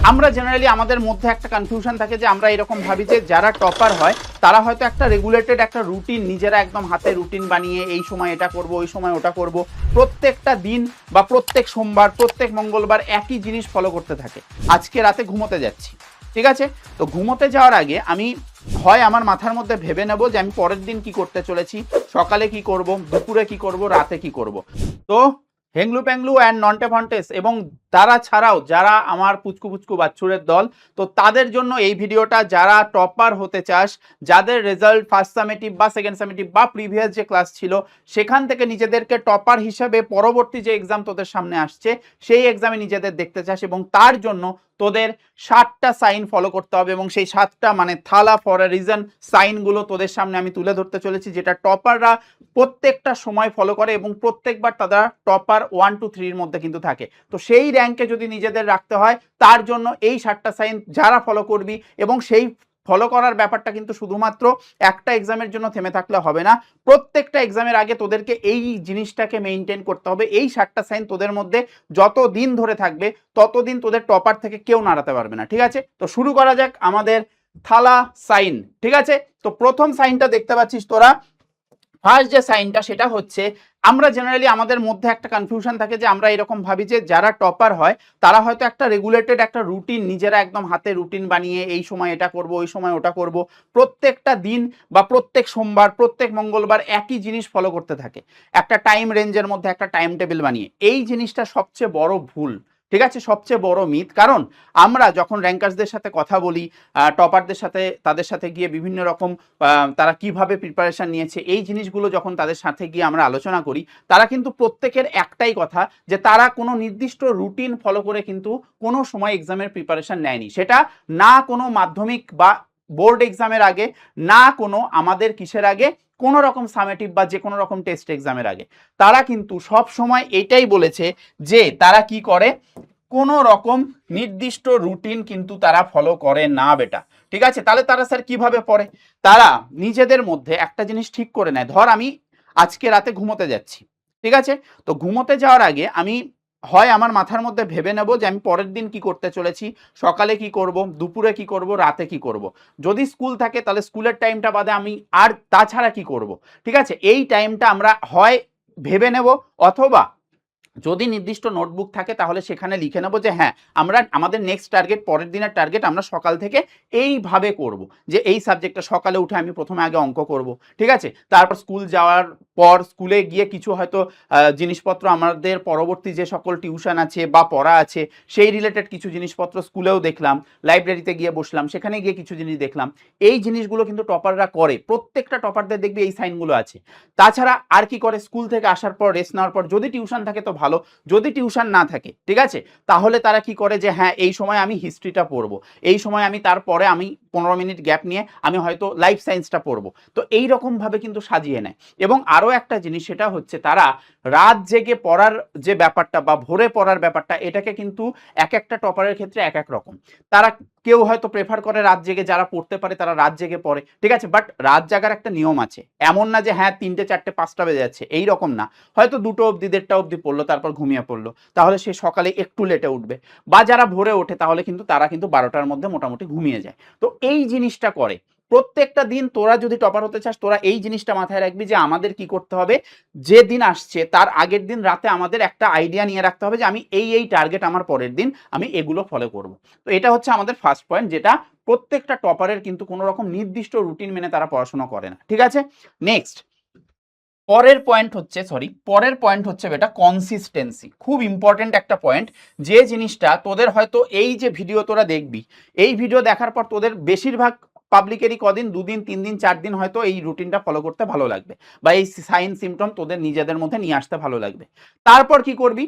আমরা জেনারেলি আমাদের মধ্যে একটা কনফিউশন থাকে যে আমরা এরকম ভাবি যে যারা টপার হয় তারা হয়তো একটা রেগুলেটেড একটা রুটিন নিজেরা একদম হাতে রুটিন বানিয়ে এই সময় এটা করব ওই সময় ওটা করব প্রত্যেকটা দিন বা প্রত্যেক সোমবার প্রত্যেক মঙ্গলবার একই জিনিস ফলো করতে থাকে। আজকে রাতে ঘুমোতে যাচ্ছি, ঠিক আছে, তো ঘুমোতে যাওয়ার আগে আমি হয় আমার মাথার মধ্যে ভেবে নেব যে আমি পরের দিন কি করতে চলেছি, সকালে কি করব, দুপুরে কি করব, রাতে কি করব। তো হেংলু প্যাংলু অ্যান্ড নন্টে ফন্টেস এবং তারা ছাড়াও যারা আমার পুচকু পুচকু বাচ্চুরের দল, তো তাদের জন্য এই ভিডিওটা। যারা টপার হতে চাস, যাদের রেজাল্ট ফার্স্ট সামেটিভ বা সেকেন্ড সামেটিভ বা প্রিভিয়াস যে ক্লাস ছিল সেখান থেকে নিজেদেরকে টপার হিসেবে পরবর্তী যে এক্সাম তোদের সামনে আসছে সেই এক্সামে নিজেদের দেখতে চাস এবং তার জন্য তোদের 7টা সাইন ফলো করতে হবে এবং সেই 7টা মানে থালা ফর এ রিজন সাইনগুলো তোদের সামনে আমি তুলে ধরতে চলেছি, যেটা টপাররা প্রত্যেকটা সময় ফলো করে এবং প্রত্যেকবার তারা টপার 1 2 3 এর মধ্যে কিন্তু থাকে। তো সেই র্যাঙ্কে যদি নিজেদের রাখতে হয় তার জন্য এই 7টা সাইন যারা ফলো করবি, এবং সেই ফলো করার ব্যাপারটা কিন্তু শুধুমাত্র একটা এক্সামের জন্য থেমে থাকলে হবে না, প্রত্যেকটা এক্সামের আগে তোদেরকে এই জিনিসটাকে মেনটেন করতে হবে। এই 7টা সাইন তোদের মধ্যে যত দিন ধরে থাকবে ততদিন তোদের টপার থেকে কেউ নাড়াতে পারবে না, ঠিক আছে। তো শুরু করা যাক আমাদের থালা সাইন, ঠিক আছে। তো প্রথম সাইনটা দেখতে পাচ্ছিস তোরা, ফার্স্ট যে সাইনটা সেটা হচ্ছে, আমরা জেনারেলি আমাদের মধ্যে একটা কনফিউশন থাকে যে আমরা এরকম ভাবি যে যারা টপার হয় তারা হয়তো একটা রেগুলেটেড একটা রুটিন নিজেরা একদম হাতে রুটিন বানিয়ে এই সময় এটা করব ওই সময় ওটা করব প্রত্যেকটা দিন বা প্রত্যেক সোমবার প্রত্যেক মঙ্গলবার একই জিনিস ফলো করতে থাকে, একটা টাইম রেঞ্জের মধ্যে একটা টাইম টেবিল বানিয়ে। এই জিনিসটা সবচেয়ে বড় ভুল, ঠিক আছে, সবচেয়ে বড় মিথ। কারণ আমরা যখন র্যাঙ্কার্সদের সাথে কথা বলি, টপারদের সাথে, তাদের সাথে গিয়ে বিভিন্ন রকম তারা কিভাবে প্রিপারেশন নিয়েছে এই জিনিসগুলো যখন তাদের সাথে গিয়ে আমরা আলোচনা করি, তারা কিন্তু প্রত্যেকের একটাই কথা যে তারা কোনো নির্দিষ্ট রুটিন ফলো করে কিন্তু কোনো সময় এক্সামের প্রিপারেশন নেয়নি, সেটা না কোনো মাধ্যমিক বা বোর্ড এক্সামের আগে, না কোনো আমাদের কিসের আগে, কোনো রকম সামেটিভ বা যে কোনো রকম টেস্ট এক্সামের আগে। তারা কিন্তু সব সময় এটাই বলেছে যে তারা কি করে, কোনো রকম নির্দিষ্ট রুটিন কিন্তু তারা ফলো করে না বেটা, ঠিক আছে। তাহলে তারা স্যার কিভাবে পড়ে, তারা নিজেদের মধ্যে একটা জিনিস ঠিক করে নেয়। ধর আমি আজকে রাতে ঘুমোতে যাচ্ছি, ঠিক আছে, তো ঘুমোতে যাওয়ার আগে আমি হয় আমার মাথার মধ্যে ভেবে নেব যে আমি পরের দিন কি করতে চলেছি, সকালে কি করব, দুপুরে কি করব, রাতে কি করব। যদি স্কুল থাকে তাহলে স্কুলের টাইমটা বাদে আমি আর তাছাড়া কি করব, ঠিক আছে। এই টাইমটা আমরা হয় ভেবে নেব, অথবা যদি নির্দিষ্ট নোটবুক থাকে তাহলে সেখানে লিখে নেবো যে হ্যাঁ আমরা আমাদের নেক্সট টার্গেট, পরের দিনের টার্গেট আমরা সকাল থেকে এইভাবে করব, যে এই সাবজেক্টটা সকালে উঠে আমি প্রথমে আগে অঙ্ক করব, ঠিক আছে। তারপর স্কুল যাওয়ার পর স্কুলে গিয়ে কিছু হয়তো জিনিসপত্র আমাদের পরবর্তী যে সকল টিউশন আছে বা পড়া আছে সেই রিলেটেড কিছু জিনিসপত্র স্কুলেও দেখলাম, লাইব্রেরিতে গিয়ে বসলাম, সেখানে গিয়ে কিছু জিনিস দেখলাম। এই জিনিসগুলো কিন্তু টপাররা করে, প্রত্যেকটা টপারদের দেখবি এই সাইনগুলো আছে। তাছাড়া আর কি করে, স্কুল থেকে আসার পর রেস্ট নেওয়ার পর যদি টিউশন থাকে তো ভালো, যদি টিউশন না থাকে, ঠিক আছে, তাহলে তারা কি করে যে হ্যাঁ এই সময় আমি হিস্ট্রিটা পড়বো, এই সময় আমি তারপরে আমি 15 মিনিট গ্যাপ নিয়ে আমি হয়তো লাইফ সায়েন্সটা পড়বো। তো এই রকম ভাবে কিন্তু সাজিয়ে নেয়। এবং আরও একটা জিনিস সেটা হচ্ছে তারা রাত জেগে পড়ার যে ব্যাপারটা বা ভোরে পড়ার ব্যাপারটা, এটাকে কিন্তু এক একটা টপারের ক্ষেত্রে এক এক রকম। তারা কেউ হয়তো প্রেফার করে রাত জেগে, যারা পড়তে পারে তারা রাত জেগে পড়ে, ঠিক আছে, বাট রাত জাগার একটা নিয়ম আছে, এমন না যে হ্যাঁ 3টে 4টে 5টা বেজে যাচ্ছে এই রকম না, হয়তো 2টো অবধি 1:30টা অবধি পড়লো তারপর ঘুমিয়ে পড়লো, তাহলে সে সকালে একটু লেটে উঠবে। বা যারা ভোরে ওঠে তাহলে কিন্তু তারা কিন্তু 12টার মধ্যে মোটামুটি ঘুমিয়ে যায়। তো এই জিনিসটা করে প্রত্যেকটা দিন। তোরা যদি টপার হতে চাস তোরা এই জিনিসটা মাথায় রাখবি যে আমাদের কি করতে হবে, যে দিন আসছে তার আগের দিন রাতে আমাদের একটা আইডিয়া নিয়ে রাখতে হবে যে আমি এই টার্গেট আমার পরের দিন আমি এগুলো ফলো করব। তো এটা হচ্ছে আমাদের ফার্স্ট পয়েন্ট, যেটা প্রত্যেকটা টপারের কিন্তু কোনো রকম নির্দিষ্ট রুটিন মেনে তারা পড়াশোনা করে না, ঠিক আছে। নেক্সট পরের পয়েন্ট হচ্ছে বেটা কনসিস্টেন্সি। খুব ইম্পর্টেন্ট একটা পয়েন্ট, যে জিনিসটা তোদের হয়তো এই যে ভিডিও তোরা দেখবি, এই ভিডিও দেখার পর তোদের বেশিরভাগ পাবলিকেরই কদিন, 2 দিন 3 দিন 4 দিন হয়তো এই রুটিনটা ফলো করতে ভালো লাগবে বা এই সাইন সিমটম তোদের নিজেদের মধ্যে নিয়ে আসতে ভালো লাগবে। তারপর কি করবি,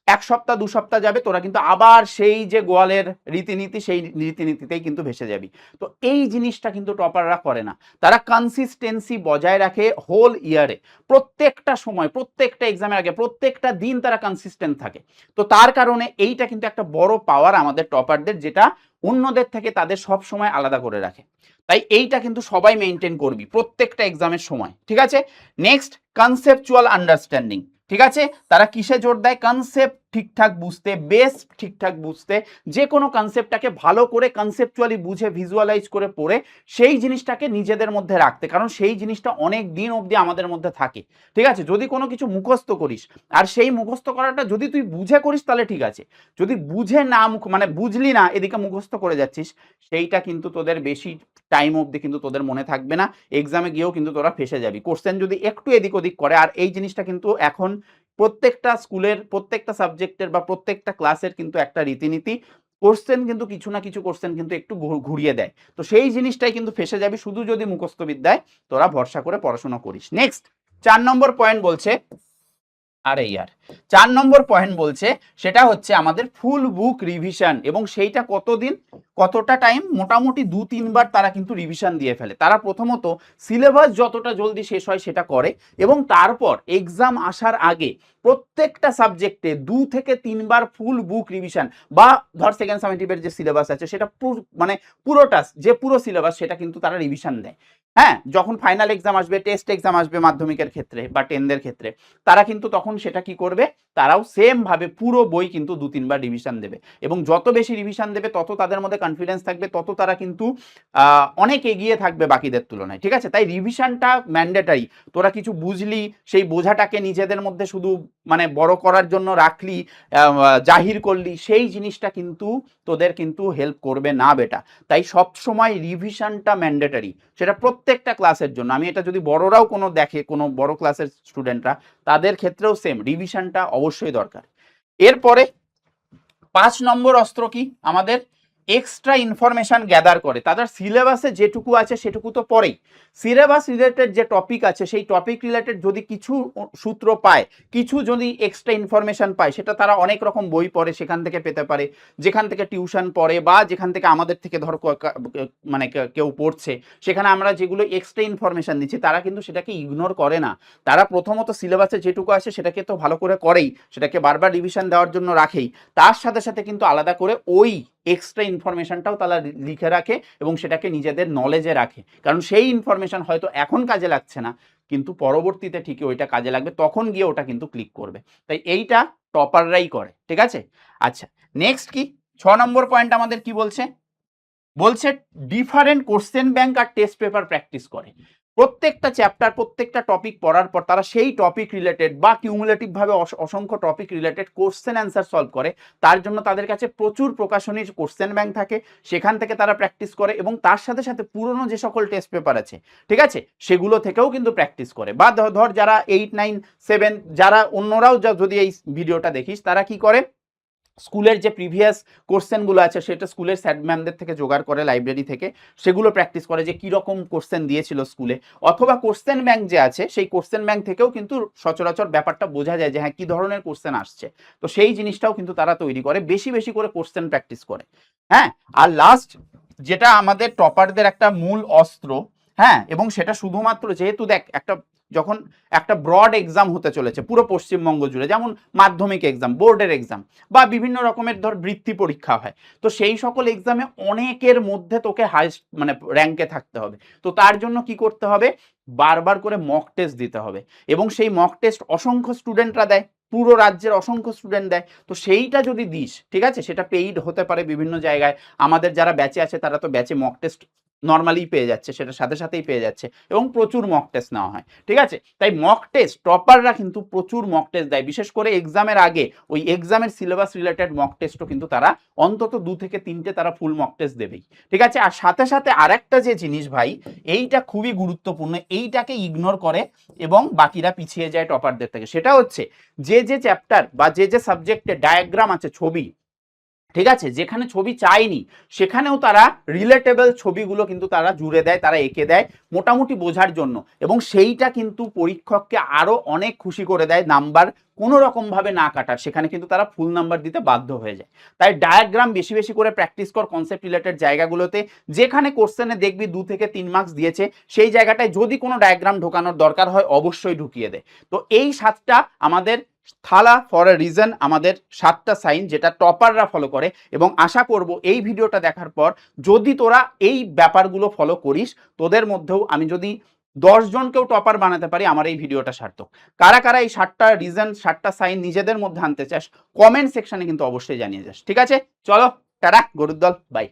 1 সপ্তাহ 2 সপ্তাহ যাবে, তোরা কিন্তু আবার সেই যে গোয়ালের রীতিনীতি সেই রীতিনীতিতেই কিন্তু ভেসে যাবি। তো এই জিনিসটা কিন্তু টপাররা করে না, তারা কনসিস্টেন্সি বজায় রাখে হোল ইয়ারে, প্রত্যেকটা সময় প্রত্যেকটা এক্সামের আগে প্রত্যেকটা দিন তারা কনসিস্টেন্ট থাকে। তো তার কারণে এইটা কিন্তু একটা বড় পাওয়ার আমাদের টপারদের, যেটা অন্যদের থেকে তাদের সব সময় আলাদা করে রাখে। তাই এইটা কিন্তু সবাই মেনটেন করবি প্রত্যেকটা এক্সামের সময়, ঠিক আছে। নেক্সট কনসেপচুয়াল আন্ডারস্ট্যান্ডিং, ঠিক আছে, তারা কিসে জোর দেয়? কনসেপ্ট ঠিকঠাক বুঝতে, বেস ঠিকঠাক বুঝতে, যে কোনো কনসেপ্টটাকে ভালো করে কনসেপচুয়ালি বুঝে ভিজুয়ালাইজ করে পড়ে সেই জিনিসটাকে নিজেদের মধ্যে রাখতে, কারণ সেই জিনিসটা অনেক দিন অবধি আমাদের মধ্যে থাকে। ঠিক আছে, যদি কোনো কিছু মুখস্থ করিস আর সেই মুখস্থ করাটা যদি তুই বুঝে করিস তাহলে ঠিক আছে, যদি বুঝে না মানে বুঝলি না এদিকে মুখস্থ করে যাচ্ছিস, সেইটা কিন্তু তোদের বেশি টাইম অবধি কিন্তু তোদের মনে থাকবে না, এক্সামে গিয়েও কিন্তু তোরা ফেসে যাবি। কোশ্চেন যদি একটু এদিক ওদিক করে, আর এই জিনিসটা কিন্তু এখন প্রত্যেকটা স্কুলের প্রত্যেকটা সাবজেক্টের বা প্রত্যেকটা ক্লাসের কিন্তু একটা রীতিনীতি, কোশ্চেন কিন্তু কিছু না কিছু কোশ্চেন কিন্তু একটু ঘুরিয়ে দেয়, তো সেই জিনিসটাই কিন্তু ফেসে যাবি শুধু যদি মুখস্থ বিদ্যায় তোরা ভরসা করে পড়াশোনা করিস। নেক্সট 4 নম্বর পয়েন্ট বলছে, আরে ইয়ার 4 নম্বর পয়েন্ট বলছে সেটা হচ্ছে আমাদের ফুল বুক রিভিশন, এবং সেইটা কতদিন কতটা টাইম, মোটামুটি 2-3 বার তারা কিন্তু রিভিশন দিয়ে ফেলে। তারা প্রথমত সিলেবাস যতটা জলদি শেষ হয় সেটা করে, এবং তারপর এক্সাম আসার আগে প্রত্যেকটা সাবজেক্টে 2 থেকে 3 বার ফুল বুক রিভিশন, বা ধর সেকেন্ড সামেটিভের যে সিলেবাস আছে সেটা মানে পুরোটা, যে পুরো সিলেবাস সেটা কিন্তু তারা রিভিশন দেয়। হ্যাঁ, যখন ফাইনাল এক্সাম আসবে, টেস্ট এক্সাম আসবে মাধ্যমিকের ক্ষেত্রে বা 10দের ক্ষেত্রে, তারা কিন্তু তখন সেটা কি করবে, তারাও সেম ভাবে পুরো বই কিন্তু 2-3 বার রিভিশন দেবে, এবং যত বেশি রিভিশন দেবে তত তাদের মধ্যে কনফিডেন্স থাকবে, তত তারা কিন্তু অনেক এগিয়ে থাকবে বাকিদের তুলনায়। ঠিক আছে, তাই রিভিশনটা ম্যান্ডেটারি। তোরা কিছু বুঝলি, সেই বোঝাটাকে নিজেদের মধ্যে শুধু মানে বড় করার জন্য রাখলি, জাহির করলি, সেই জিনিসটা কিন্তু তোদের কিন্তু হেল্প করবে না বেটা। তাই সব সময় রিভিশনটা ম্যান্ডেটারি, সেটা প্রত্যেকটা ক্লাসের জন্য। আমি এটা যদি বড়রাও কোনো দেখে, কোনো বড় ক্লাসের স্টুডেন্টরা, তাদের ক্ষেত্রেও সেম, রিভিশনটা অবশ্যই দরকার। এরপরে 5 নম্বর অস্ত্র কি আমাদের, এক্সট্রা ইনফরমেশন গ্যাদার করে। তাদের সিলেবাসে যেটুকু আছে সেটুকু তো পড়েই, সিলেবাস রিলেটেড যে টপিক আছে সেই টপিক রিলেটেড যদি কিছু সূত্র পায়, কিছু যদি এক্সট্রা ইনফরমেশন পায়, সেটা তারা অনেক রকম বই পড়ে সেখান থেকে পেতে পারে, যেখান থেকে টিউশন পড়ে, বা যেখান থেকে আমাদের থেকে ধর মানে কেউ পড়ছে, সেখানে আমরা যেগুলো এক্সট্রা ইনফরমেশন দিচ্ছি তারা কিন্তু সেটাকে ইগনোর করে না। তারা প্রথমত সিলেবাসে যেটুকু আছে সেটাকে তো ভালো করে করেই, সেটাকে বারবার রিভিশন দেওয়ার জন্য রাখেই, তার সাথে সাথে কিন্তু আলাদা করে ওই এক্সট্রা ইনফরমেশনটাও তারা লিখে রাখে এবং সেটাকে নিজেদের নলেজে রাখে, কারণ সেই ইনফরমেশন হয়তো এখন কাজে লাগছে না, কিন্তু পরবর্তীতে ঠিকই ওইটা কাজে লাগবে, তখন গিয়ে ওটা কিন্তু ক্লিক করবে। তাই এইটা টপাররাই করে। ঠিক আছে, আচ্ছা নেক্সট কি 6 নম্বর পয়েন্ট আমাদের কি বলছে, বলছে ডিফারেন্ট কোশ্চেন ব্যাংক আর টেস্ট পেপার প্র্যাকটিস করে। প্রত্যেকটা চ্যাপ্টার, প্রত্যেকটা টপিক পড়ার পর তারা সেই টপিক রিলেটেড বা কিউমুলেটিভ ভাবে অসংখ্য topic related question answer solve করে। তার জন্য তাদের কাছে প্রচুর প্রকাশনীর কোশ্চেন ব্যাংক থাকে, সেখান থেকে তারা প্র্যাকটিস করে, এবং তার সাথে সাথে পুরনো যে সকল টেস্ট পেপার আছে, ঠিক আছে, সেগুলো থেকেও কিন্তু প্র্যাকটিস করে। বা ধর যারা 8, 9, 7, যারা অন্যরাও যদি এই ভিডিওটা দেখিস, তারা কি করে, স্কুলের যে প্রিভিয়াস কোশ্চেনগুলো আছে সেটা স্কুলের স্যার ম্যামদের থেকে জোগাড় করে, লাইব্রেরি থেকে সেগুলো প্র্যাকটিস করে, যে কীরকম কোশ্চেন দিয়েছিল স্কুলে, অথবা কোশ্চেন ব্যাংক যে আছে সেই কোশ্চেন ব্যাংক থেকেও কিন্তু সচরাচর ব্যাপারটা বোঝা যায় যে হ্যাঁ কী ধরনের কোশ্চেন আসছে, তো সেই জিনিসটাও কিন্তু তারা তৈরি করে, বেশি বেশি করে কোশ্চেন প্র্যাকটিস করে। হ্যাঁ, আর লাস্ট যেটা আমাদের টপারদের একটা মূল অস্ত্র, হ্যাঁ, এবং সেটা শুধুমাত্র যেহেতু দেখ যখন একটা ব্রড এক্সাম হতে চলেছে পুরো পশ্চিমবঙ্গ জুড়ে, যেমন মাধ্যমিক এক্সাম, বোর্ডের এক্সাম, বা বিভিন্ন রকমের ধর বৃত্তি পরীক্ষা হয়, তো সেই সকল এক্সামে অনেকের মধ্যে তোকে হাইস্ট মানে র্যাঙ্কে থাকতে হবে, তো তার জন্য কি করতে হবে, বারবার করে মক টেস্ট দিতে হবে, এবং সেই মক টেস্ট অসংখ্য স্টুডেন্টরা দেয়, পুরো রাজ্যের অসংখ্য স্টুডেন্ট দেয়, তো সেইটা যদি দিস, ঠিক আছে, সেটা পেইড হতে পারে বিভিন্ন জায়গায়, আমাদের যারা ব্যাচে আছে তারা তো ব্যাচে মক টেস্ট নর্মালি পেয়ে যাচ্ছে, সেটা সাথে সাথেই পেয়ে যাচ্ছে, এবং প্রচুর মক টেস্ট নেওয়া হয়। ঠিক আছে, তাই মক টেস্ট টপাররা কিন্তু প্রচুর মক টেস্ট দেয়, বিশেষ করে এক্সামের আগে ওই এক্সামের সিলেবাস রিলেটেড মক টেস্টও কিন্তু তারা অন্তত 2 থেকে 3টে তারা ফুল মক টেস্ট দেবেই। ঠিক আছে, আর সাথে সাথে আরেকটা যে জিনিস ভাই, এইটা খুবই গুরুত্বপূর্ণ, এইটাকে ইগনোর করে এবং বাকিরা পিছিয়ে যায় টপারদের থেকে, সেটা হচ্ছে যে চ্যাপ্টার বা যে সাবজেক্টে ডায়াগ্রাম আছে, ছবি, ঠিক আছে, যেখানে ছবি চাইনি সেখানেও তারা রিলেটেবল ছবিগুলো কিন্তু তারা জুড়ে দেয়, তারা এঁকে দেয় মোটামুটি বোঝার জন্য, এবং সেইটা কিন্তু পরীক্ষককে আরো অনেক খুশি করে দেয়, নাম্বার কোনো রকম ভাবে না কাটার, সেখানে কিন্তু তারা ফুল নাম্বার দিতে বাধ্য হয়ে যায়। তাই ডায়াগ্রাম বেশি বেশি করে প্র্যাকটিস কর কনসেপ্ট রিলেটেড জায়গাগুলোতে, যেখানে কোশ্চেনে দেখবি 2 থেকে 3 মার্কস দিয়েছে, সেই জায়গাটায় যদি কোনো ডায়াগ্রাম ঢোকানোর দরকার হয় অবশ্যই ঢুকিয়ে দে। তো এই 7টা আমাদের থালা ফর এ রিজন, আমাদের 7টা সাইন যেটা টপাররা ফলো করে, এবং আশা করব এই ভিডিওটা দেখার পর যদি তোরা এই ব্যাপারগুলো ফলো করিস, তোদের মধ্যেও আমি যদি 10 জনকেও টপার বানাতে পারি, আমার এই ভিডিওটা সার্থক। কারা কারা এই 7টা রিজন 7টা সাইন নিজেদের মধ্যে আনতে চাস কমেন্ট সেকশনে কিন্তু অবশ্যই জানিয়ে যাস। ঠিক আছে, চলো টাটা, গরুর দল, বাই।